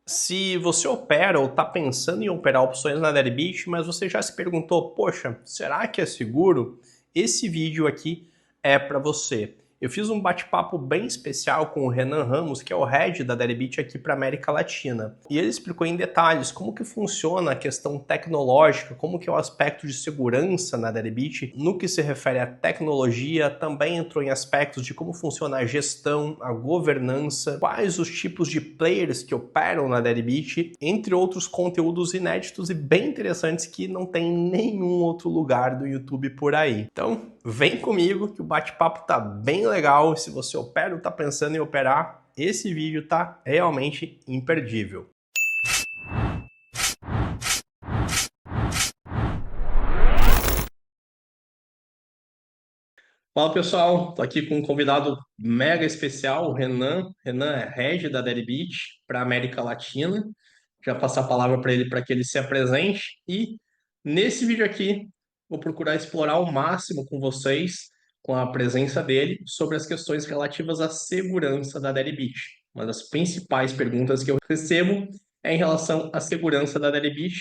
Se você opera ou está pensando em operar opções na Deribit, mas você já se perguntou, poxa, será que é seguro? Esse vídeo aqui é para você. Eu fiz um bate-papo bem especial com o Renan Ramos, que é o head da Deribit aqui para América Latina. E ele explicou em detalhes como que funciona a questão tecnológica, como que é o aspecto de segurança na Deribit, no que se refere à tecnologia, também entrou em aspectos de como funciona a gestão, a governança, quais os tipos de players que operam na Deribit, entre outros conteúdos inéditos e bem interessantes que não tem em nenhum outro lugar do YouTube por aí. Então, vem comigo que o bate-papo tá bem legal. Se você opera ou tá pensando em operar, esse vídeo tá realmente imperdível. Fala pessoal, tô aqui com um convidado mega especial, o Renan. Renan é head da Deribit para América Latina. Já passar a palavra para ele para que ele se apresente. E nesse vídeo aqui, vou procurar explorar ao máximo com vocês, com a presença dele, sobre as questões relativas à segurança da Deribit. Uma das principais perguntas que eu recebo é em relação à segurança da Deribit.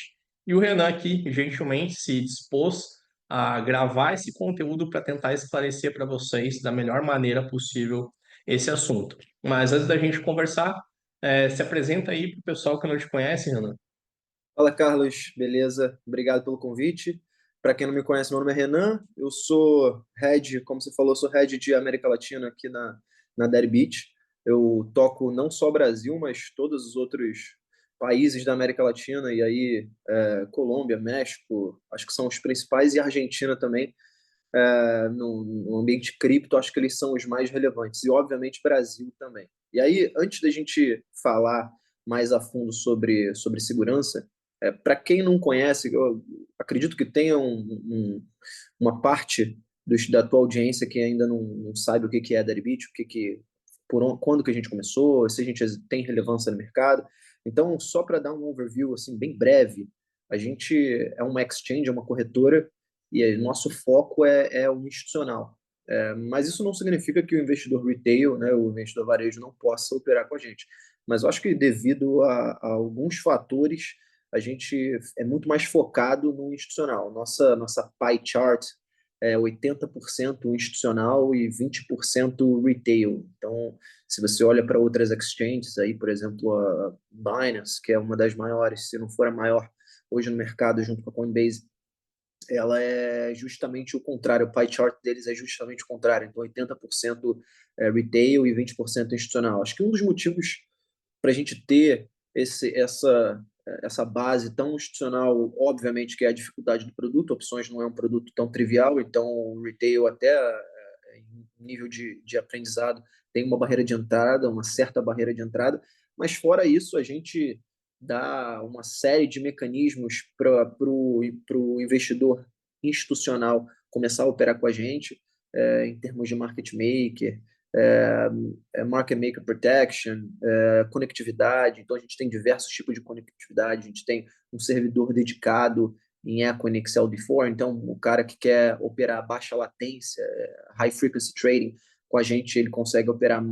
E o Renan aqui, gentilmente, se dispôs a gravar esse conteúdo para tentar esclarecer para vocês da melhor maneira possível esse assunto. Mas antes da gente conversar, se apresenta aí para o pessoal que não te conhece, Renan. Fala, Carlos, beleza? Obrigado pelo convite. Para quem não me conhece, meu nome é Renan. Eu sou head, como você falou, sou head de América Latina aqui na Deribit. Eu toco não só Brasil, mas todos os outros países da América Latina, e aí Colômbia, México, acho que são os principais, e Argentina também. No ambiente cripto, acho que eles são os mais relevantes. E, obviamente, Brasil também. E aí, antes da gente falar mais a fundo sobre segurança, para quem não conhece, eu acredito que tenha uma parte da tua audiência que ainda não sabe o que é a Deribit, quando que a gente começou, se a gente tem relevância no mercado. Então, só para dar um overview assim bem breve, a gente é uma exchange, é uma corretora e aí, nosso foco é o institucional. Mas isso não significa que o investidor retail, né, o investidor varejo, não possa operar com a gente. Mas eu acho que devido a alguns fatores, a gente é muito mais focado no institucional. Nossa pie chart é 80% institucional e 20% retail. Então, se você olha para outras exchanges, aí, por exemplo, a Binance, que é uma das maiores, se não for a maior hoje no mercado, junto com a Coinbase, ela é justamente o contrário, o pie chart deles é justamente o contrário, então 80% retail e 20% institucional. Acho que um dos motivos para a gente ter essa base tão institucional, obviamente, que é a dificuldade do produto, opções não é um produto tão trivial, então o retail até em nível de aprendizado tem uma barreira de entrada, uma certa barreira de entrada, mas fora isso, a gente dá uma série de mecanismos para o investidor institucional começar a operar com a gente, em termos de market maker, é, market maker protection, conectividade. Então, a gente tem diversos tipos de conectividade. A gente tem um servidor dedicado em Equinix LD4. Então, o cara que quer operar baixa latência, high frequency trading, com a gente ele consegue operar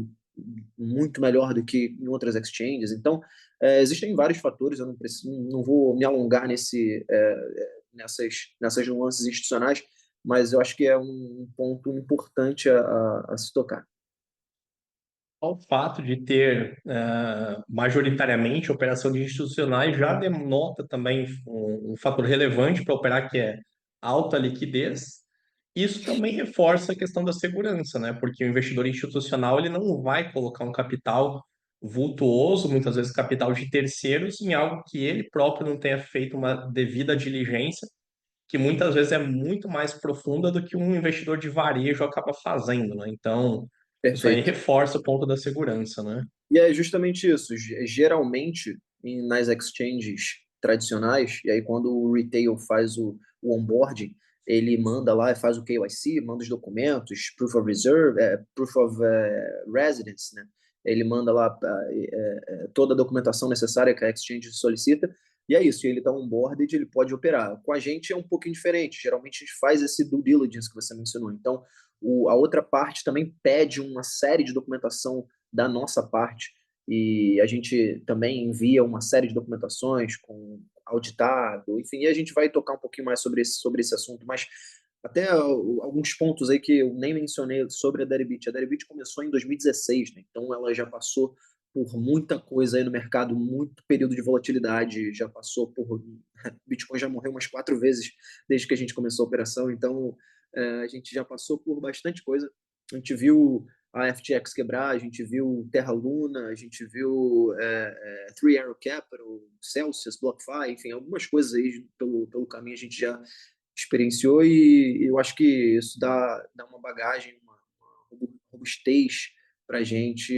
muito melhor do que em outras exchanges. Então, existem vários fatores. Eu não vou me alongar nessas nuances institucionais, mas eu acho que é um ponto importante a se tocar. O fato de ter majoritariamente operação de institucionais já denota também um fator relevante para operar, que é alta liquidez. Isso também reforça a questão da segurança, né? Porque o investidor institucional ele não vai colocar um capital vultuoso, muitas vezes capital de terceiros, em algo que ele próprio não tenha feito uma devida diligência, que muitas vezes é muito mais profunda do que um investidor de varejo acaba fazendo, né? Então, isso aí Perfeito. reforça o ponto da segurança, né? E é justamente isso. Geralmente, nas exchanges tradicionais, e aí quando o retail faz o onboarding, ele manda lá, faz o KYC, manda os documentos, proof of reserve, proof of residence, né? Ele manda lá toda a documentação necessária que a exchange solicita, e é isso, ele está onboarded, ele pode operar. Com a gente é um pouquinho diferente, geralmente a gente faz esse due diligence que você mencionou. Então, a outra parte também pede uma série de documentação da nossa parte. e a gente também envia uma série de documentações com auditado, enfim, e a gente vai tocar um pouquinho mais sobre esse assunto, mas até alguns pontos aí que eu nem mencionei sobre a Deribit. A Deribit começou em 2016, né? Então ela já passou por muita coisa aí no mercado, muito período de volatilidade, já passou por... Bitcoin já morreu umas 4 vezes desde que a gente começou a operação, então a gente já passou por bastante coisa. A gente viu a FTX quebrar, a gente viu Terra Luna, a gente viu Three Arrow Capital, Celsius, BlockFi, enfim, algumas coisas aí pelo caminho a gente já experienciou e eu acho que isso dá uma bagagem, uma robustez para a gente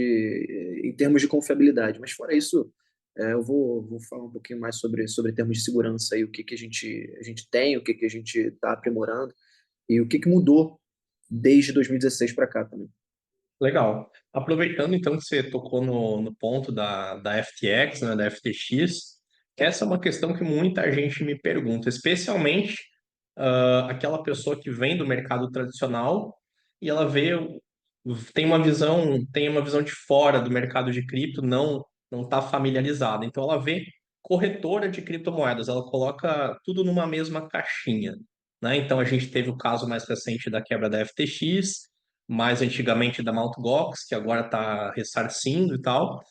em termos de confiabilidade. Mas fora isso, eu vou falar um pouquinho mais sobre termos de segurança e o que a gente tem, o que a gente está aprimorando e o que mudou desde 2016 para cá também. Legal. Aproveitando então que você tocou no ponto da FTX, né, da FTX, que essa é uma questão que muita gente me pergunta, especialmente aquela pessoa que vem do mercado tradicional e ela tem uma visão de fora do mercado de cripto, não está familiarizada. Então ela vê corretora de criptomoedas, ela coloca tudo numa mesma caixinha, né? Então a gente teve o caso mais recente da quebra da FTX, mais antigamente da Mt. Gox, que agora está ressarcindo e tal.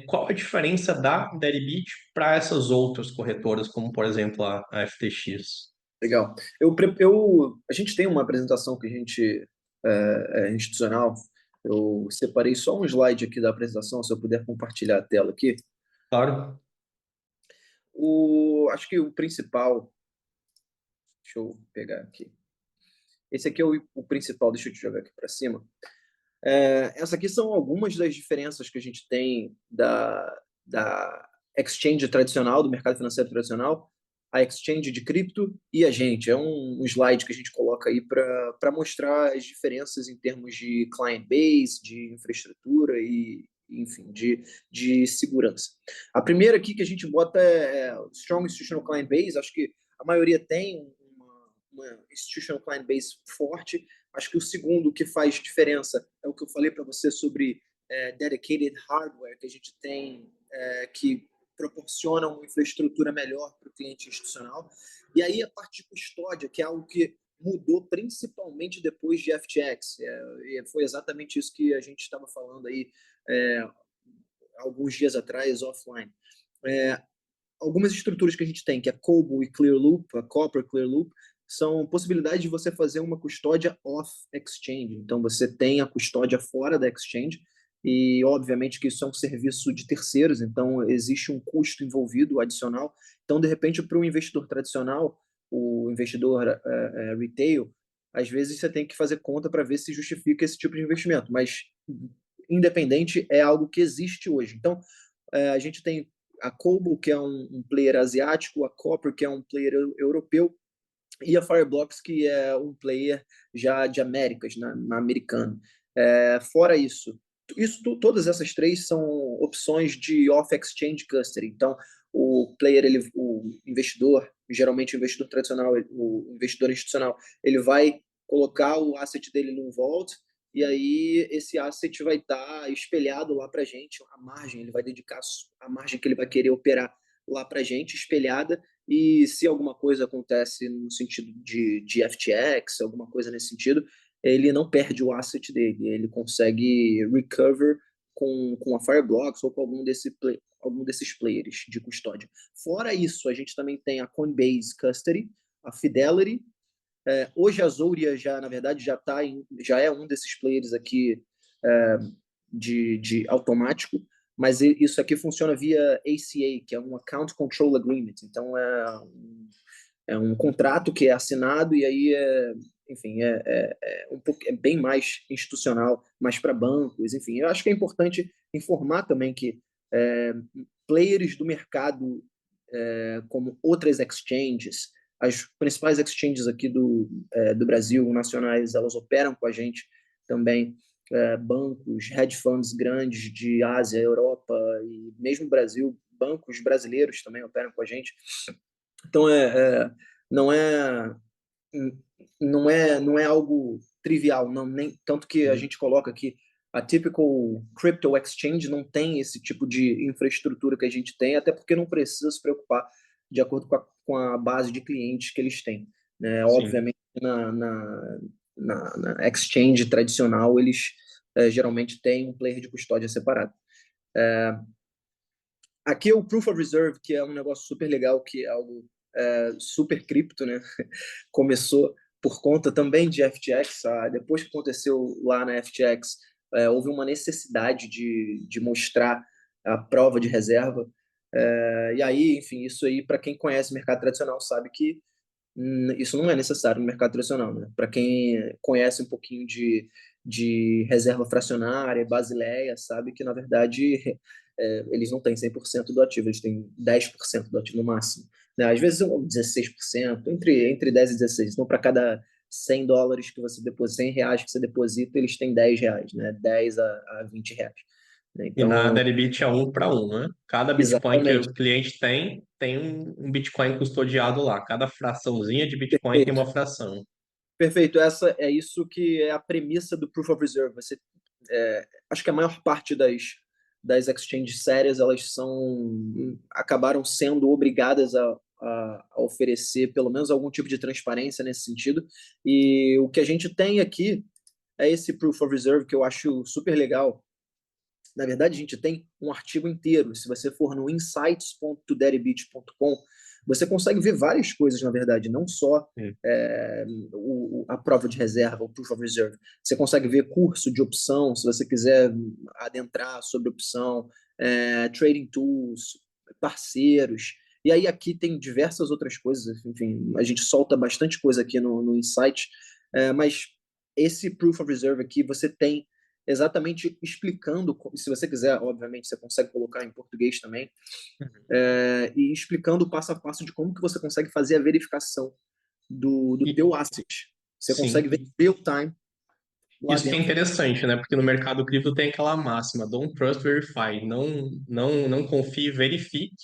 Qual a diferença da Deribit para essas outras corretoras, como por exemplo a FTX? Legal. A gente tem uma apresentação que a gente é institucional. Eu separei só um slide aqui da apresentação, se eu puder compartilhar a tela aqui. Claro. Acho que o principal, deixa eu pegar aqui. Esse aqui é o principal, deixa eu te jogar aqui para cima. Essa aqui são algumas das diferenças que a gente tem da exchange tradicional, do mercado financeiro tradicional, a exchange de cripto e a gente. É um slide que a gente coloca aí para mostrar as diferenças em termos de client base, de infraestrutura e, enfim, de segurança. A primeira aqui que a gente bota é Strong Institutional Client Base. Acho que a maioria tem uma Institutional Client Base forte. Acho que o segundo que faz diferença é o que eu falei para você sobre dedicated hardware que a gente tem, que proporciona uma infraestrutura melhor para o cliente institucional. E aí a parte de custódia, que é algo que mudou principalmente depois de FTX. E foi exatamente isso que a gente estava falando aí alguns dias atrás, offline. Algumas estruturas que a gente tem, que é Cobo e Clearloop, a Copper Clearloop, são possibilidades de você fazer uma custódia off-exchange. Então, você tem a custódia fora da exchange e, obviamente, que isso é um serviço de terceiros, então existe um custo envolvido adicional. Então, de repente, para o investidor tradicional, o investidor retail, às vezes você tem que fazer conta para ver se justifica esse tipo de investimento, mas independente é algo que existe hoje. Então, a gente tem a Cobo, que é um player asiático, a Copper, que é um player europeu, e a Fireblocks, que é um player já de Américas, na americana. Fora todas essas três são opções de off-exchange custody. Então, o investidor, geralmente o investidor tradicional, o investidor institucional, ele vai colocar o asset dele num vault e aí esse asset vai estar espelhado lá para a gente, a margem, ele vai dedicar a margem que ele vai querer operar lá para a gente, espelhada, e se alguma coisa acontece no sentido de FTX, alguma coisa nesse sentido, ele não perde o asset dele, ele consegue recover com a Fireblocks ou com algum desses players de custódia. Fora isso, a gente também tem a Coinbase Custody, a Fidelity. Hoje a Zoria já, na verdade, já é um desses players aqui de automático, mas isso aqui funciona via ACA, que é um Account Control Agreement. Então é um contrato que é assinado e aí enfim, é bem mais institucional, mais para bancos, enfim. Eu acho que é importante informar também que players do mercado, como outras exchanges, as principais exchanges aqui do Brasil, nacionais, elas operam com a gente também, bancos, hedge funds grandes de Ásia, Europa e mesmo Brasil, bancos brasileiros também operam com a gente. Então, não é não é algo trivial, não, nem tanto que a gente coloca aqui A typical crypto exchange não tem esse tipo de infraestrutura que a gente tem, até porque não precisa se preocupar de acordo com a base de clientes que eles têm, né? Sim. Obviamente, na exchange tradicional, eles geralmente têm um player de custódia separado. Aqui é o Proof of Reserve, que é um negócio super legal, que é algo super cripto, né? Começou por conta também de FTX. Depois que aconteceu lá na FTX, houve uma necessidade de mostrar a prova de reserva. E aí, enfim, isso aí, para quem conhece o mercado tradicional, sabe que isso não é necessário no mercado tradicional, né? Para quem conhece um pouquinho de reserva fracionária, Basileia, sabe que, na verdade, eles não têm 100% do ativo, eles têm 10% do ativo no máximo, né? Às vezes 16%, entre 10 e 16. Então, para cada US$ 100 que você deposita, R$ 100 que você deposita, eles têm R$ 10, né? 10 a R$ 20, né? E na Então, Deribit é 1 para 1, né? Cada Bitcoin que exatamente. o cliente tem um Bitcoin custodiado lá. Cada fraçãozinha de Bitcoin tem Perfeito. uma fração. Perfeito. É isso que é a premissa do Proof of Reserve. Acho que a maior parte das exchanges sérias, elas acabaram sendo obrigadas a oferecer pelo menos algum tipo de transparência nesse sentido. E o que a gente tem aqui é esse Proof of Reserve, que eu acho super legal. Na verdade, a gente tem um artigo inteiro. Se você for no insights.deribit.com, você consegue ver várias coisas, na verdade, não só Sim. a prova de reserva, o Proof of Reserve. Você consegue ver curso de opção, se você quiser adentrar sobre opção, trading tools, parceiros. E aí aqui tem diversas outras coisas. Enfim, a gente solta bastante coisa aqui no Insight, mas esse Proof of Reserve aqui você tem exatamente explicando, se você quiser, obviamente, você consegue colocar em português também, e explicando o passo a passo de como que você consegue fazer a verificação do E, teu asset. Você consegue ver sim, real time lá isso que é dentro. interessante, né? Porque no mercado cripto tem aquela máxima, don't trust, verify. Não confie, verifique.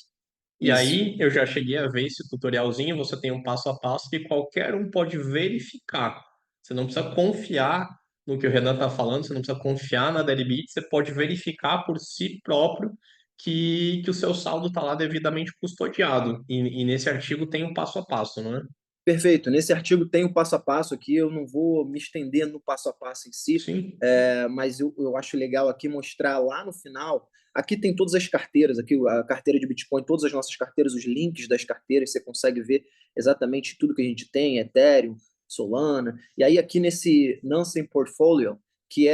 E Isso. aí eu já cheguei a ver esse tutorialzinho, você tem um passo a passo que qualquer um pode verificar. Você não precisa confiar no que o Renan está falando, você não precisa confiar na Deribit, você pode verificar por si próprio que o seu saldo está lá devidamente custodiado. E nesse artigo tem um passo a passo, não é? Perfeito. Nesse artigo tem o passo a passo aqui. Eu não vou me estender no passo a passo em si, Sim, mas eu acho legal aqui mostrar lá no final. Aqui tem todas as carteiras, aqui a carteira de Bitcoin, todas as nossas carteiras, os links das carteiras, você consegue ver exatamente tudo que a gente tem, Ethereum, Solana. E aí aqui nesse Nansen Portfolio, que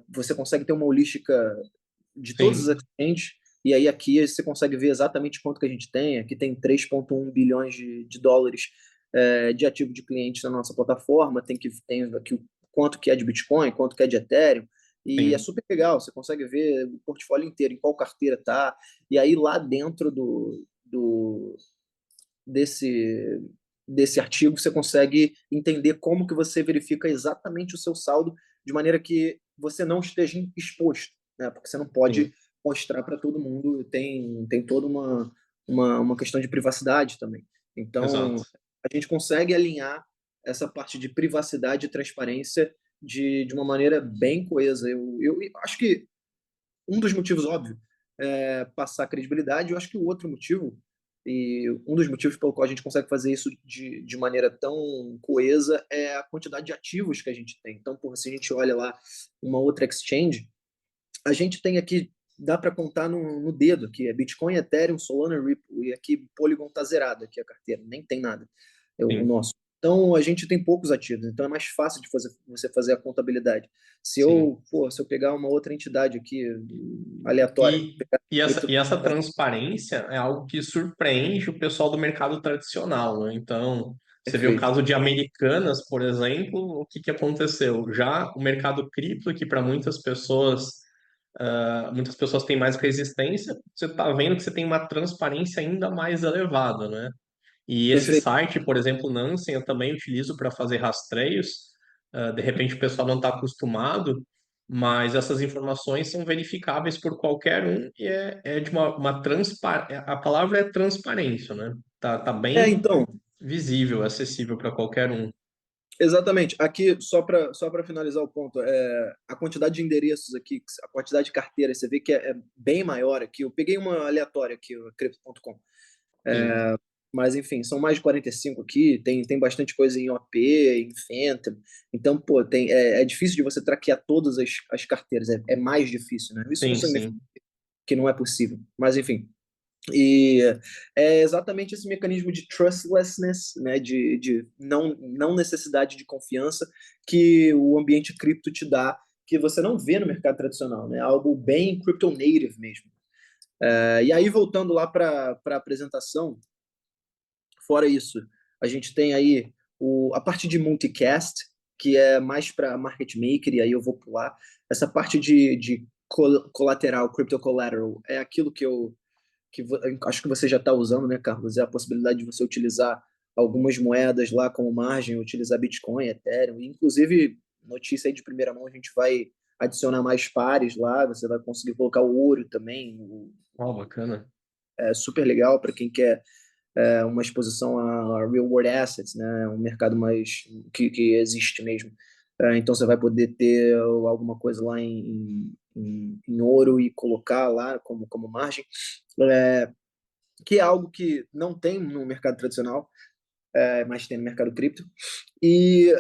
você consegue ter uma holística de todas as sim, exchanges, e aí aqui você consegue ver exatamente quanto que a gente tem. Aqui tem 3,1 bilhões de dólares de ativo de clientes na nossa plataforma, tem aqui o quanto que é de Bitcoin, quanto que é de Ethereum, e é sim. super legal, você consegue ver o portfólio inteiro, em qual carteira tá, e aí lá dentro desse, desse artigo você consegue entender como que você verifica exatamente o seu saldo de maneira que você não esteja exposto, né? Porque você não pode Sim, mostrar para todo mundo, tem toda uma questão de privacidade também. Então, exato. a gente consegue alinhar essa parte de privacidade e transparência de uma maneira bem coesa. Eu acho que um dos motivos, óbvio, é passar credibilidade. Eu acho que o outro motivo, e um dos motivos pelo qual a gente consegue fazer isso de maneira tão coesa, é a quantidade de ativos que a gente tem. Então, se a gente olha lá uma outra exchange, a gente tem aqui, dá para contar no dedo, que é Bitcoin, Ethereum, Solana, Ripple, e aqui Polygon tá zerado, aqui a carteira, nem tem nada, é o Sim, nosso. Então, a gente tem poucos ativos, então é mais fácil de você fazer a contabilidade. sim. Se eu pegar uma outra entidade aqui, aleatória, E, pegar e, essa, cripto, e essa transparência é algo que surpreende o pessoal do mercado tradicional, né? Então, você vê o perfeito, caso de Americanas, por exemplo, o que aconteceu? Já o mercado cripto, que para muitas pessoas têm mais resistência, você está vendo que você tem uma transparência ainda mais elevada, né? E esse perfeito. site, por exemplo, Nansen, eu também utilizo para fazer rastreios. De repente o pessoal não está acostumado, mas essas informações são verificáveis por qualquer um e é de uma transparência. A palavra é transparência, né? Tá bem Então, visível, acessível para qualquer um. Exatamente. Aqui, só para finalizar o ponto, a quantidade de endereços aqui, a quantidade de carteiras, você vê que é bem maior aqui. Eu peguei uma aleatória aqui, o Crypto.com. Sim, Mas, enfim, são mais de 45 aqui, tem bastante coisa em OP, em Phantom. Então, pô, é difícil de você traquear todas as carteiras, é mais difícil, né? Isso não sim, significa sim. que não é possível. Mas, enfim, e é exatamente esse mecanismo de trustlessness, né, de não necessidade de confiança que o ambiente cripto te dá, que você não vê no mercado tradicional, né, algo bem crypto native mesmo. E aí, voltando lá para a apresentação, fora isso, a gente tem aí a parte de multicast, que é mais para market maker, e aí eu vou pular. Essa parte de colateral, crypto collateral, é aquilo acho que você já está usando, né, Carlos? É a possibilidade de você utilizar algumas moedas lá como margem, utilizar Bitcoin, Ethereum, e, inclusive, notícia aí de primeira mão, a gente vai adicionar mais pares lá, você vai conseguir colocar o ouro também, Ó, bacana. é super legal para quem quer uma exposição a real world assets, né, um mercado mais que existe mesmo. Então você vai poder ter alguma coisa lá em ouro e colocar lá como margem. Que é algo que não tem no mercado tradicional, mas tem no mercado cripto. E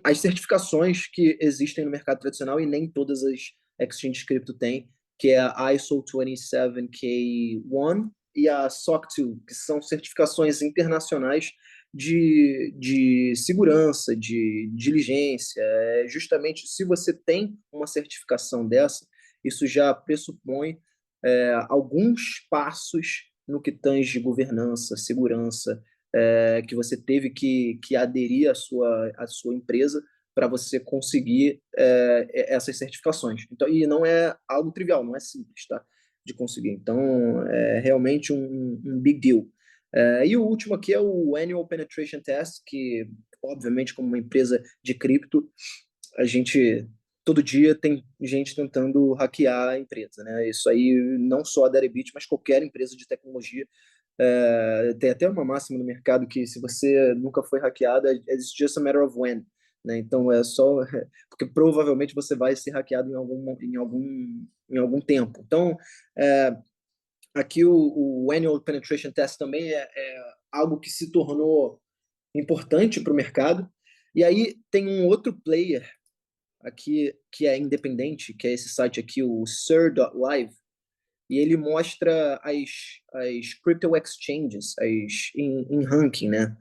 as certificações que existem no mercado tradicional e nem todas as exchanges cripto têm, que é a ISO 27001 e a SOC 2, que são certificações internacionais de segurança, de diligência. Justamente, se você tem uma certificação dessa, isso já pressupõe alguns passos no que tange governança, segurança, que você teve que aderir à sua empresa para você conseguir essas certificações. Então, e não é algo trivial, não é simples, tá? De conseguir. Então, é realmente um big deal. E o último aqui é o Annual Penetration Test, que, obviamente, como uma empresa de cripto, a gente todo dia tem gente tentando hackear a empresa, né? Isso aí não só a Deribit, mas qualquer empresa de tecnologia. Tem até uma máxima no mercado que se você nunca foi hackeado, it's just a matter of when, né? Então é só porque provavelmente você vai ser hackeado em algum tempo. Então aqui o Annual Penetration Test também é algo que se tornou importante para o mercado. E aí tem um outro player aqui que é independente, que é esse site aqui, o Sir.live, e ele mostra as crypto exchanges em ranking, né?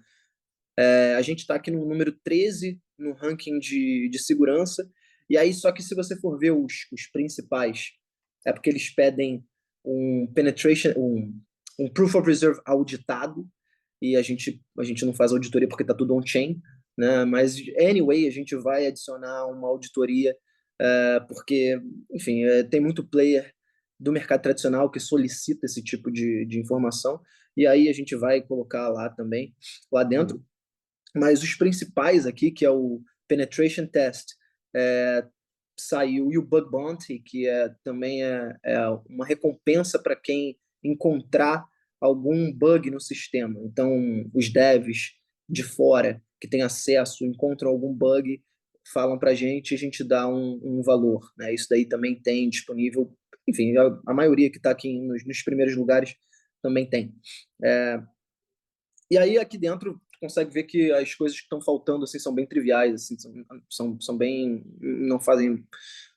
A gente está aqui no número 13 no ranking de segurança, e aí só que se você for ver os principais, é porque eles pedem um proof of reserve auditado, e a gente não faz auditoria porque está tudo on-chain, né? Mas, anyway, a gente vai adicionar uma auditoria, porque, enfim, tem muito player do mercado tradicional que solicita esse tipo de informação, e aí a gente vai colocar lá também, lá dentro. Mas os principais aqui, que é o Penetration Test, é, saiu, e o Bug Bounty, que também é uma recompensa para quem encontrar algum bug no sistema. Então, os devs de fora que têm acesso, encontram algum bug, falam para a gente dá um valor. Né? Isso daí também tem disponível, enfim, a maioria que está aqui nos primeiros lugares também tem. É, e aí aqui dentro tu consegue ver que as coisas que estão faltando assim são bem triviais, assim, são bem, não fazem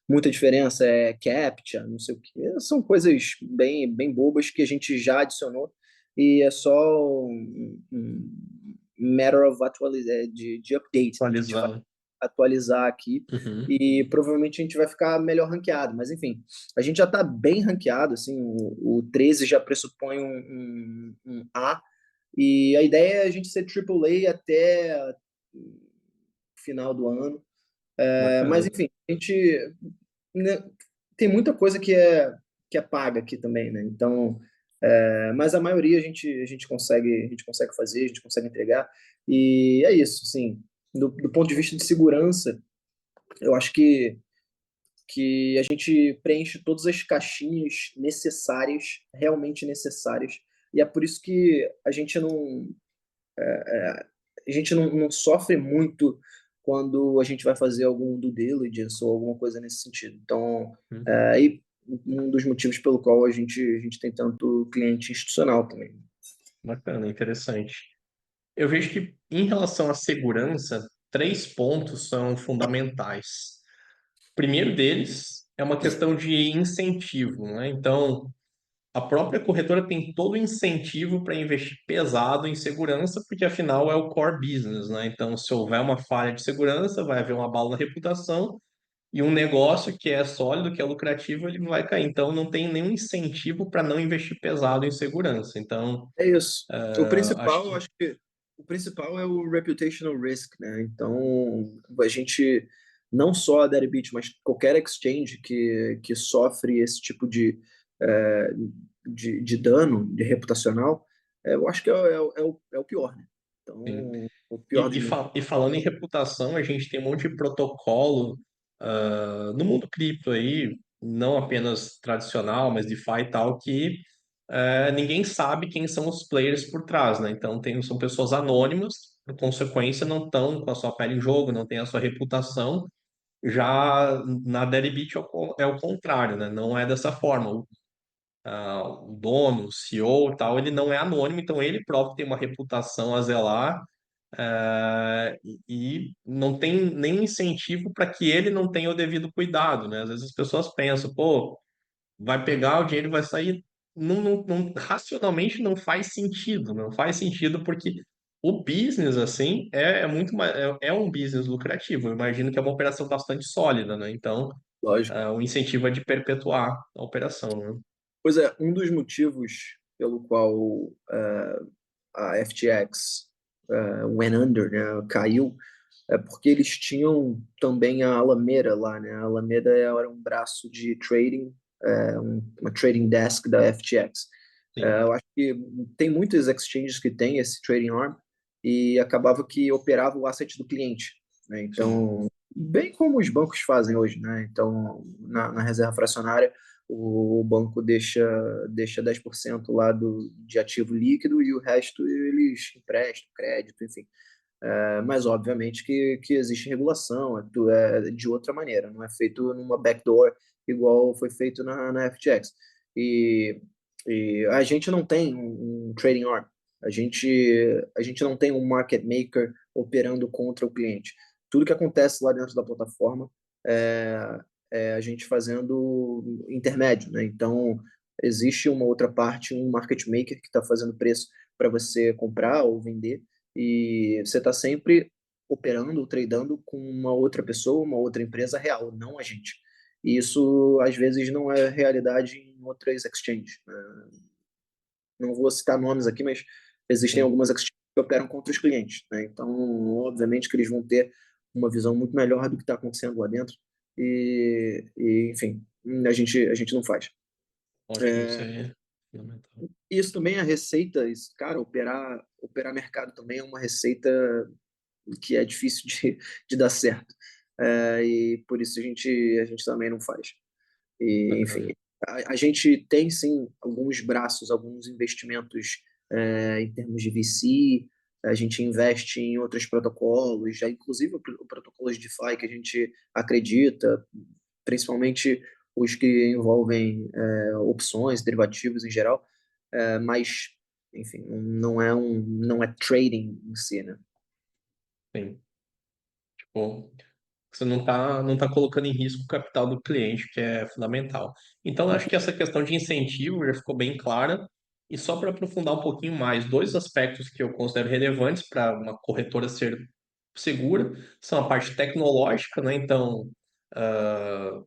muita diferença, CAPTCHA, não sei o quê, são coisas bem bobas que a gente já adicionou e é só um matter of de update, né? A gente vai Atualizar. atualizar aqui Uhum. e provavelmente a gente vai ficar melhor ranqueado, mas enfim, a gente já está bem ranqueado, assim, o 13 já pressupõe um A, e a ideia é a gente ser AAA até o final do ano. Mas, Bacana. enfim, a gente, né, tem muita coisa que é paga aqui também, né? Então, mas a maioria a gente consegue fazer, a gente consegue entregar. E é isso, assim, do ponto de vista de segurança, eu acho que a gente preenche todas as caixinhas necessárias, realmente necessárias, e é por isso que a gente não a gente não sofre muito quando a gente vai fazer algum due diligence ou alguma coisa nesse sentido. Então, Uhum. aí um dos motivos pelo qual a gente tem tanto cliente institucional também. Bacana, interessante. Eu vejo que, em relação à segurança, três pontos são fundamentais. O primeiro deles é uma questão de incentivo, né? Então, a própria corretora tem todo o incentivo para investir pesado em segurança, porque afinal é o core business, né? Então, se houver uma falha de segurança, vai haver um abalo na reputação e um negócio que é sólido, que é lucrativo, ele vai cair. Então, não tem nenhum incentivo para não investir pesado em segurança. Então, É isso. O acho principal, eu que acho que o principal é o reputational risk, né? Então, a gente, não só a Deribit, mas qualquer exchange que sofre esse tipo é, de dano de reputacional, eu acho que é o pior, né? sim. Então, o pior dos mundos. E falando em reputação, a gente tem um monte de protocolo no mundo cripto aí, não apenas tradicional, mas DeFi e tal, que ninguém sabe quem são os players por trás, né? Então são pessoas anônimas, por consequência, não estão com a sua pele em jogo, não tem a sua reputação. Já na Deribit é o contrário, né? Não é dessa forma. O dono, o CEO e tal, ele não é anônimo, então ele próprio tem uma reputação a zelar e não tem nenhum incentivo para que ele não tenha o devido cuidado, né? Às vezes as pessoas pensam, pô, vai pegar o dinheiro e vai sair. Racionalmente não faz sentido, não faz sentido porque o business, assim, é muito mais, é um business lucrativo. Eu imagino que é uma operação bastante sólida, né? Então, Lógico. o incentivo é de perpetuar a operação, né? Pois é, um dos motivos pelo qual a FTX went under, né, caiu, é porque eles tinham também a Alameda lá, né? A Alameda era um braço de trading, uma trading desk da FTX. Sim, Eu acho que tem muitas exchanges que têm esse trading arm e acabava que operava o asset do cliente, né? sim. Então, bem como os bancos fazem hoje, né? Então, na reserva fracionária, o banco deixa 10% lá de ativo líquido e o resto eles emprestam, crédito, enfim. Mas, obviamente, que existe regulação, é de outra maneira, não é feito numa backdoor igual foi feito na FTX. E, e a gente não tem um trading arm, a gente não tem um market maker operando contra o cliente. Tudo que acontece lá dentro da plataforma é, é a gente fazendo intermédio, né? Então, existe uma outra parte, um market maker que está fazendo preço para você comprar ou vender, e você está sempre operando, tradando com uma outra pessoa, uma outra empresa real, não a gente. E isso, às vezes, não é realidade em outras exchanges, né? Não vou citar nomes aqui, mas existem Sim. algumas exchanges que operam contra os clientes, né? Então, obviamente que eles vão ter uma visão muito melhor do que está acontecendo lá dentro. Enfim, a gente não faz. Ótimo, isso aí é fundamental. Isso também é receita, isso, cara, operar mercado também é uma receita que é difícil de dar certo. E por isso a gente também não faz. E, enfim, Bacana. a gente tem sim alguns braços, alguns investimentos em termos de VC, a gente investe em outros protocolos, já inclusive protocolos de DeFi que a gente acredita, principalmente os que envolvem opções, derivativos em geral, mas, enfim, não é trading em si, né? Sim. Tipo, você não tá colocando em risco o capital do cliente, que é fundamental. Então, acho que essa questão de incentivo já ficou bem clara. E só para aprofundar um pouquinho mais, dois aspectos que eu considero relevantes para uma corretora ser segura são a parte tecnológica, né? Então, ah,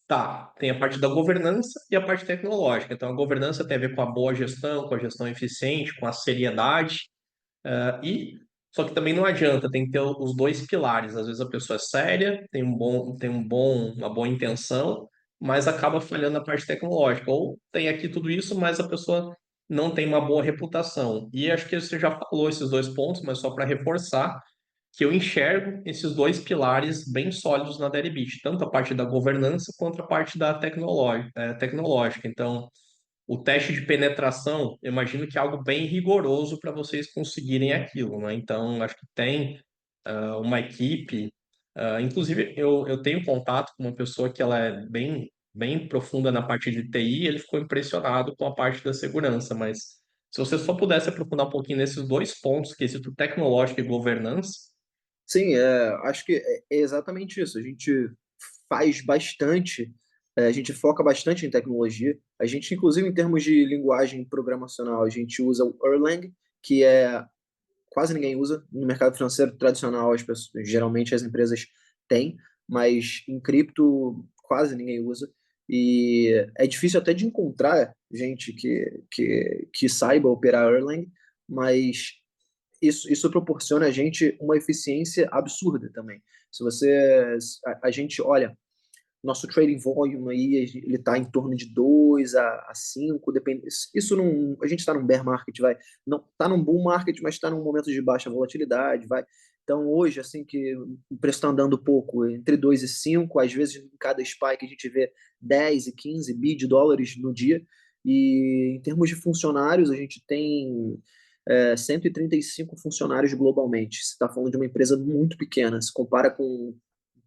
tá, tem a parte da governança e a parte tecnológica. Então, a governança tem a ver com a boa gestão, com a gestão eficiente, com a seriedade. E só que também não adianta, tem que ter os dois pilares. Às vezes a pessoa é séria, uma boa intenção, mas acaba falhando na parte tecnológica. Ou tem aqui tudo isso, mas a pessoa não tem uma boa reputação. E acho que você já falou esses dois pontos, mas só para reforçar que eu enxergo esses dois pilares bem sólidos na Deribit, tanto a parte da governança quanto a parte da tecnológica. Então, o teste de penetração, eu imagino que é algo bem rigoroso para vocês conseguirem aquilo, né? Então, acho que tem uma equipe, inclusive eu tenho contato com uma pessoa que ela é bem profunda na parte de TI, ele ficou impressionado com a parte da segurança, mas se você só pudesse aprofundar um pouquinho nesses dois pontos, quesito tecnológico e governança. Sim, acho que é exatamente isso. A gente faz bastante, a gente foca bastante em tecnologia. A gente, inclusive, em termos de linguagem programacional, a gente usa o Erlang, que quase ninguém usa. No mercado financeiro tradicional, geralmente as empresas têm, mas em cripto quase ninguém usa. E é difícil até de encontrar gente que saiba operar Erlang, mas isso proporciona a gente uma eficiência absurda também. Se você, a gente olha, nosso trading volume aí, ele está em torno de 2 a 5, depende. Isso não, a gente está num bear market, vai, não está num bull market, mas está num momento de baixa volatilidade, vai. Então hoje, assim que o preço está andando pouco, entre 2 e 5, às vezes em cada spike a gente vê 10 e 15 bi de dólares no dia. E em termos de funcionários, a gente tem 135 funcionários globalmente. Você está falando de uma empresa muito pequena, se compara com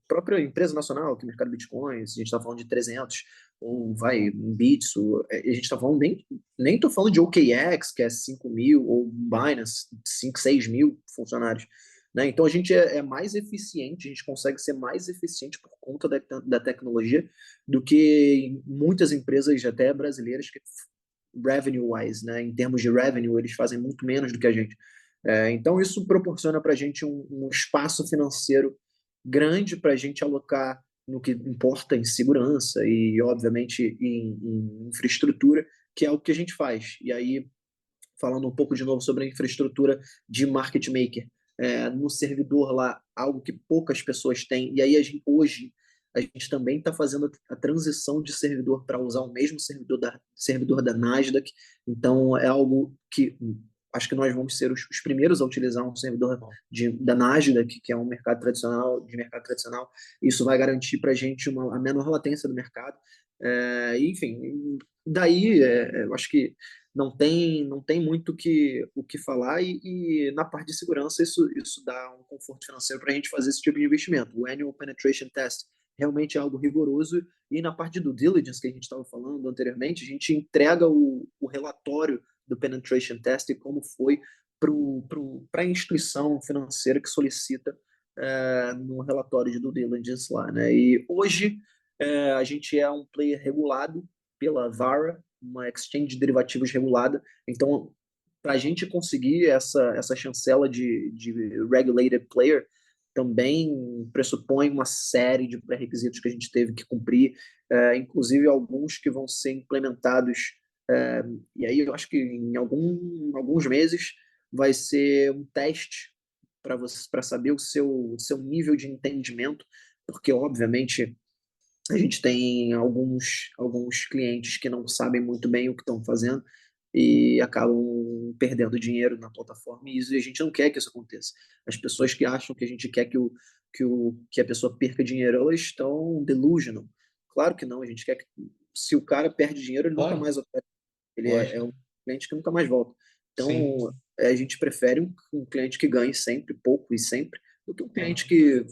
própria empresa nacional, que é o mercado Bitcoins, a gente está falando de 300, ou vai, um Bitso, a gente está falando, nem estou falando de OKX, que é 5 mil, ou Binance, 5 6 mil funcionários. Né? Então a gente é mais eficiente, a gente consegue ser mais eficiente por conta da tecnologia do que muitas empresas, até brasileiras, que revenue-wise, né? Em termos de revenue, eles fazem muito menos do que a gente. Então isso proporciona para a gente um espaço financeiro grande para a gente alocar no que importa em segurança e, obviamente, em infraestrutura, que é o que a gente faz. E aí, falando um pouco de novo sobre a infraestrutura de market maker, no servidor lá, algo que poucas pessoas têm, e aí hoje a gente também está fazendo a transição de servidor para usar o mesmo servidor da Nasdaq, então é algo que acho que nós vamos ser os primeiros a utilizar um servidor da Nasdaq, que é um mercado tradicional. Isso vai garantir para a gente a menor latência do mercado. Enfim, daí eu acho que não tem muito o que falar, e na parte de segurança isso dá um conforto financeiro para a gente fazer esse tipo de investimento. O Annual Penetration Test realmente é algo rigoroso, e na parte de due diligence que a gente estava falando anteriormente, a gente entrega o relatório do Penetration Test e como foi para a instituição financeira que solicita no relatório de due diligence lá. Né? E hoje a gente é um player regulado pela VARA, uma exchange de derivativos regulada. Então, para a gente conseguir essa chancela de regulated player, também pressupõe uma série de pré-requisitos que a gente teve que cumprir, inclusive alguns que vão ser implementados. E aí eu acho que em alguns meses vai ser um teste para saber o seu nível de entendimento, porque obviamente a gente tem alguns clientes que não sabem muito bem o que estão fazendo e acabam perdendo dinheiro na plataforma, e a gente não quer que isso aconteça. As pessoas que acham que a gente quer que a pessoa perca dinheiro, elas estão delusional. Claro que não, a gente quer que, se o cara perde dinheiro, ele nunca Lógico, mais opera. Ele é lógico, um cliente que nunca mais volta. sim. Então, a gente prefere um cliente que ganhe sempre, pouco e sempre, do que um cliente É, que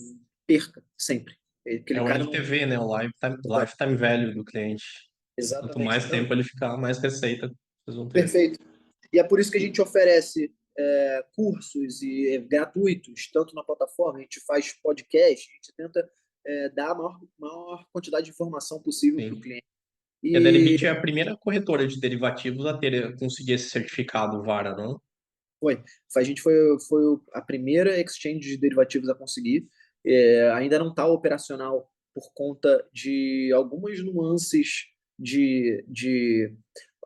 perca sempre. é Aquele o cara não. LTV, né? O lifetime value do cliente. Quanto Exatamente. mais Então, tempo ele ficar, mais receita vocês vão ter. perfeito. E é por isso que a gente oferece cursos gratuitos, tanto na plataforma, a gente faz podcast, a gente tenta dar a maior quantidade de informação possível para o Sim. cliente. E a E Deribit é a primeira corretora de derivativos a conseguir esse certificado VARA, não? a gente foi a primeira exchange de derivativos a conseguir. Ainda não está operacional por conta de algumas nuances de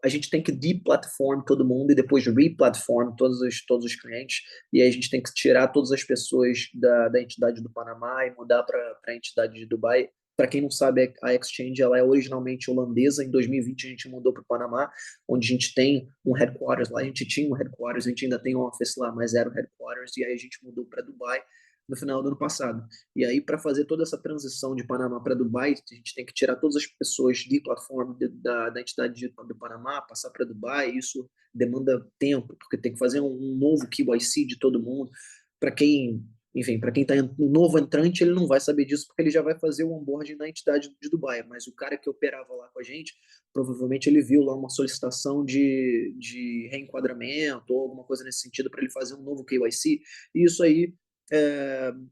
a gente tem que deplatform todo mundo e depois replatform todos os clientes. E aí a gente tem que tirar todas as pessoas da entidade do Panamá e mudar para a entidade de Dubai. Para quem não sabe, a Exchange ela é originalmente holandesa. Em 2020 a gente mudou para o Panamá, onde a gente tem um headquarters lá. A gente tinha um headquarters, a gente ainda tem um office lá, mas era o headquarters. E aí a gente mudou para Dubai. no final do ano passado. E aí, para fazer toda essa transição de Panamá para Dubai, a gente tem que tirar todas as pessoas de plataforma da entidade do Panamá, passar para Dubai. Isso demanda tempo, porque tem que fazer um novo KYC de todo mundo. Para quem, enfim, para quem está um novo entrante, ele não vai saber disso, porque ele já vai fazer o onboarding na entidade de Dubai. Mas o cara que operava lá com a gente, provavelmente ele viu lá uma solicitação de reenquadramento ou alguma coisa nesse sentido para ele fazer um novo KYC. E isso aí,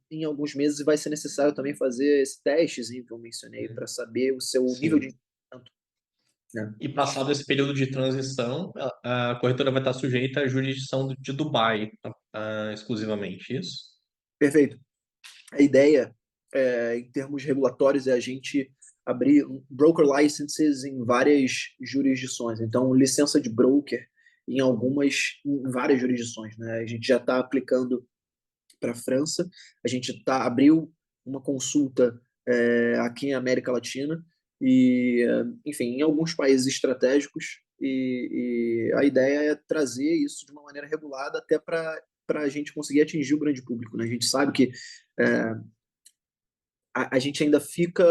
em alguns meses, vai ser necessário também fazer esse testezinho que eu mencionei para saber o seu nível de Sim. investimento, né? E passado esse período de transição, a corretora vai estar sujeita à jurisdição de Dubai, exclusivamente, isso? Perfeito. A ideia, em termos regulatórios, é a gente abrir broker licenses em várias jurisdições. Então, licença de broker em várias jurisdições, né? A gente já está aplicando para a França, a gente abriu uma consulta aqui em América Latina e, enfim, em alguns países estratégicos. E a ideia é trazer isso de uma maneira regulada até para a gente conseguir atingir o grande público, né? A gente sabe que é, a gente ainda fica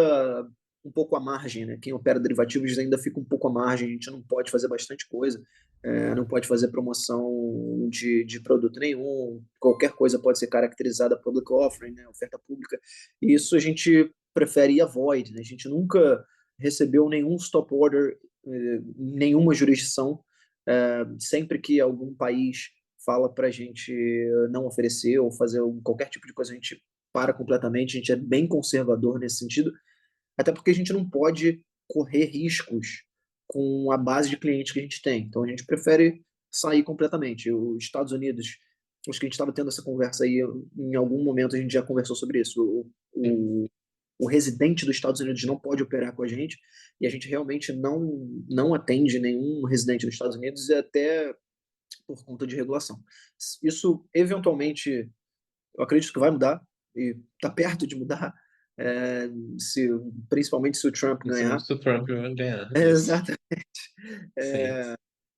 um pouco à margem, né? Quem opera derivativos ainda fica um pouco à margem, a gente não pode fazer bastante coisa, não pode fazer promoção de produto nenhum, qualquer coisa pode ser caracterizada public offering, né? Oferta pública, e isso a gente prefere ir avoid, né? A gente nunca recebeu nenhum stop order em nenhuma jurisdição, sempre que algum país fala para a gente não oferecer ou fazer qualquer tipo de coisa, a gente para completamente, a gente é bem conservador nesse sentido, até porque a gente não pode correr riscos com a base de clientes que a gente tem. Então a gente prefere sair completamente. Os Estados Unidos, acho que a gente estava tendo essa conversa aí, em algum momento a gente já conversou sobre isso. O residente dos Estados Unidos não pode operar com a gente e a gente realmente não atende nenhum residente dos Estados Unidos, até por conta de regulação. Isso eventualmente eu acredito que vai mudar e está perto de mudar, é, se, principalmente se o Trump ganhar. Se o Trump ganhar, isso. Exatamente.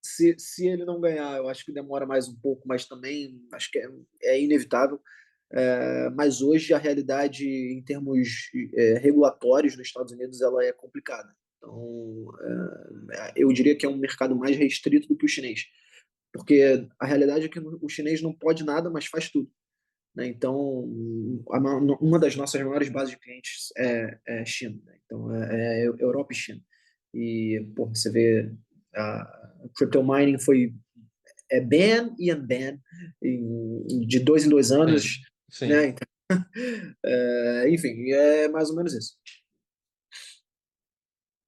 Sim. Se ele não ganhar, eu acho que demora mais um pouco, mas também acho que é inevitável. Mas hoje a realidade em termos regulatórios nos Estados Unidos ela é complicada. Então, eu diria que é um mercado mais restrito do que o chinês, porque a realidade é que o chinês não pode nada, mas faz tudo, né? Então, uma das nossas maiores bases de clientes é China, né? Então, é Europa e China. E, pô, você vê, a crypto mining foi ban e unban de 2 em 2 anos, Sim. né? Sim. Então, enfim, é mais ou menos isso.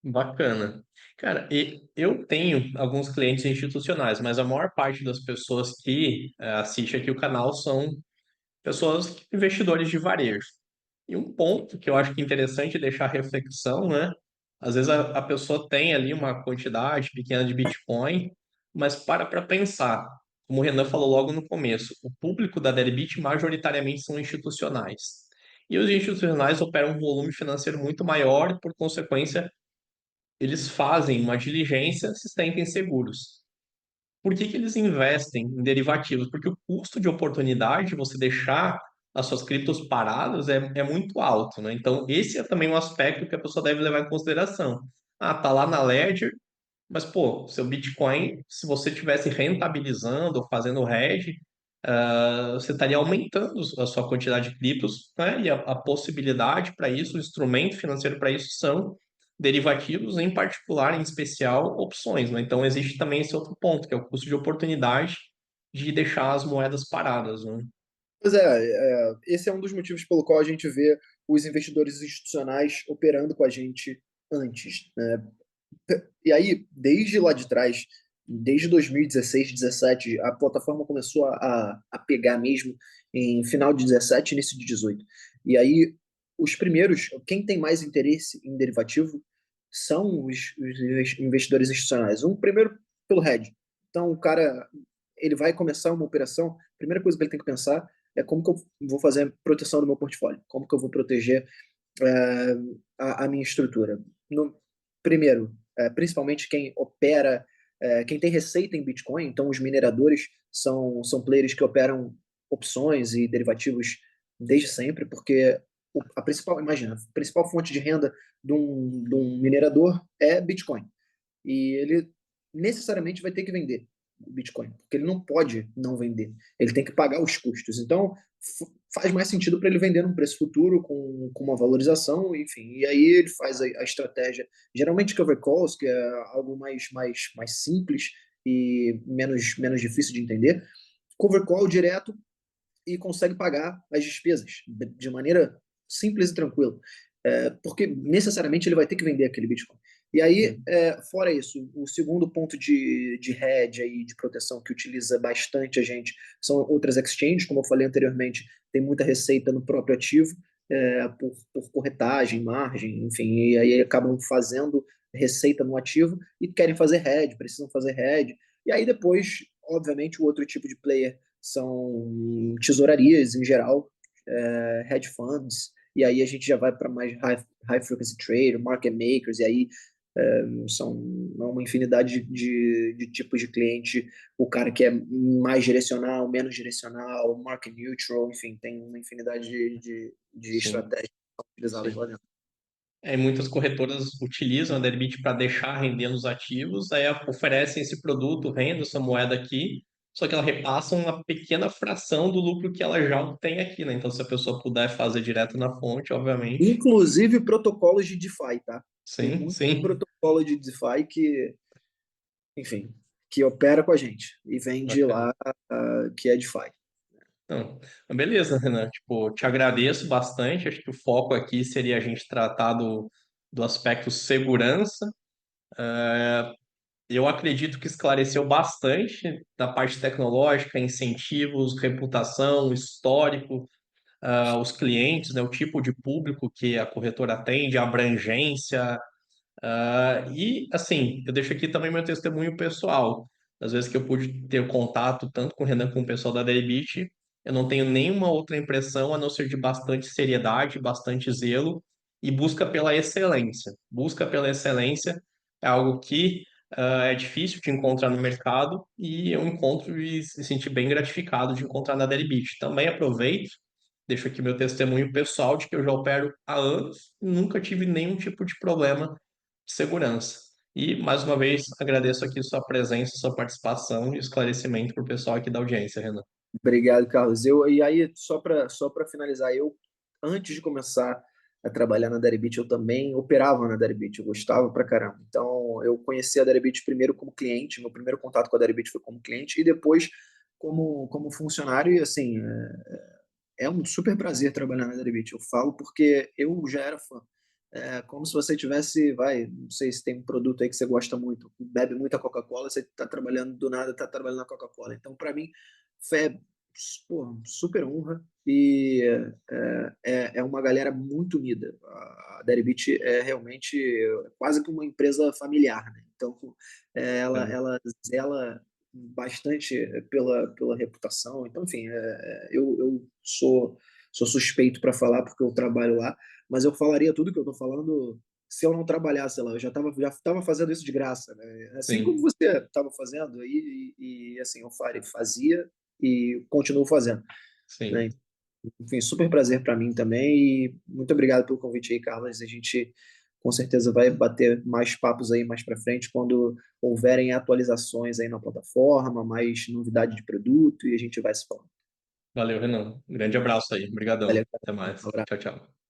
Bacana. Cara, e eu tenho alguns clientes institucionais, mas a maior parte das pessoas que assiste aqui o canal são pessoas, investidores de varejo. E um ponto que eu acho que é interessante deixar reflexão, né? Às vezes a pessoa tem ali uma quantidade pequena de Bitcoin, mas para pensar, como o Renan falou logo no começo, o público da Deribit majoritariamente são institucionais. E os institucionais operam um volume financeiro muito maior e, por consequência, eles fazem uma diligência se sentem seguros. Por que eles investem em derivativos? Porque o custo de oportunidade de você deixar as suas criptos paradas é muito alto, né? Então, esse é também um aspecto que a pessoa deve levar em consideração. Ah, tá lá na Ledger, mas, pô, seu Bitcoin, se você estivesse rentabilizando ou fazendo hedge, você estaria aumentando a sua quantidade de criptos, né? E a possibilidade para isso, o instrumento financeiro para isso são derivativos, em particular, em especial, opções, né? Então, existe também esse outro ponto, que é o custo de oportunidade de deixar as moedas paradas, né? Pois esse é um dos motivos pelo qual a gente vê os investidores institucionais operando com a gente antes, né? E aí, desde lá de trás, desde 2016, 17, a plataforma começou a pegar mesmo em final de 17, início de 18. E aí, os primeiros, quem tem mais interesse em derivativo são os investidores institucionais. Primeiro, pelo hedge. Então, o cara, ele vai começar uma operação, a primeira coisa que ele tem que pensar é como que eu vou fazer a proteção do meu portfólio, como que eu vou proteger é, a minha estrutura. Primeiro, principalmente quem opera, quem tem receita em Bitcoin, então os mineradores são players que operam opções e derivativos desde sempre, porque a principal, imagina, a principal fonte de renda de um minerador é Bitcoin. E ele necessariamente vai ter que vender o Bitcoin, porque ele não pode não vender. Ele tem que pagar os custos. Então, faz mais sentido para ele vender num preço futuro, com uma valorização, enfim. E aí ele faz a estratégia, geralmente cover calls, que é algo mais simples e menos difícil de entender. Cover call direto e consegue pagar as despesas de maneira simples e tranquila. Porque necessariamente ele vai ter que vender aquele Bitcoin. E aí, Uhum. fora isso, o segundo ponto de hedge aí, de proteção que utiliza bastante a gente são outras exchanges, como eu falei anteriormente, tem muita receita no próprio ativo, por corretagem, margem, enfim, e aí acabam fazendo receita no ativo e querem fazer hedge, precisam fazer hedge. E aí depois, obviamente, o outro tipo de player são tesourarias em geral, hedge funds, e aí a gente já vai para mais high frequency trade, market makers, e aí são uma infinidade de tipos de cliente, o cara que é mais direcional, menos direcional, market neutral, enfim, tem uma infinidade de Sim, estratégias utilizadas lá sim. dentro. Muitas corretoras utilizam a Derbit para deixar render nos ativos, aí oferecem esse produto, renda essa moeda aqui, só que ela repassa uma pequena fração do lucro que ela já obtém aqui, né? Então, se a pessoa puder fazer direto na fonte, obviamente, Inclusive protocolos de DeFi, tá? Tem sim, muito sim, protocolo de DeFi que, enfim, que opera com a gente e vende bacana. lá, que é DeFi. Então, mas beleza, Renan. Tipo, te agradeço bastante. Acho que o foco aqui seria a gente tratar do aspecto segurança. Eu acredito que esclareceu bastante da parte tecnológica, incentivos, reputação, histórico, os clientes, né, o tipo de público que a corretora atende, a abrangência. E, assim, eu deixo aqui também meu testemunho pessoal. Às vezes que eu pude ter contato tanto com o Renan como com o pessoal da Deribit, eu não tenho nenhuma outra impressão a não ser de bastante seriedade, bastante zelo e busca pela excelência. Busca pela excelência é algo que é difícil de encontrar no mercado e eu encontro e me senti bem gratificado de encontrar na Deribit. Também aproveito, deixo aqui meu testemunho pessoal de que eu já opero há anos e nunca tive nenhum tipo de problema de segurança. E, mais uma vez, agradeço aqui sua presença, sua participação e esclarecimento para o pessoal aqui da audiência, Renan. Obrigado, Carlos. E aí, só para finalizar, eu, antes de começar a trabalhar na Deribit, eu também operava na Deribit, eu gostava pra caramba. Então, eu conheci a Deribit primeiro como cliente, meu primeiro contato com a Deribit foi como cliente, e depois como funcionário, e assim, é um super prazer trabalhar na Deribit. Eu falo porque eu já era fã. É como se você tivesse, não sei se tem um produto aí que você gosta muito, bebe muita Coca-Cola, você está trabalhando do nada, está trabalhando na Coca-Cola. Então, para mim, é, pô, super honra e é uma galera muito unida. A Deribit é realmente quase que uma empresa familiar, né? Então, Bacana. ela zela bastante pela reputação. Então, enfim, eu sou suspeito para falar porque eu trabalho lá, mas eu falaria tudo que eu estou falando se eu não trabalhasse lá. Eu já tava fazendo isso de graça, né? Assim como Sim, você estava fazendo aí, assim, eu fazia e continuo fazendo, né? sim. Enfim, super prazer para mim também e muito obrigado pelo convite aí, Carlos. A gente com certeza vai bater mais papos aí mais para frente quando houverem atualizações aí na plataforma, mais novidade de produto e a gente vai se falando. Valeu, Renan. Um grande abraço aí. Obrigadão. Valeu, Até cara. Um mais. abraço. Tchau, tchau.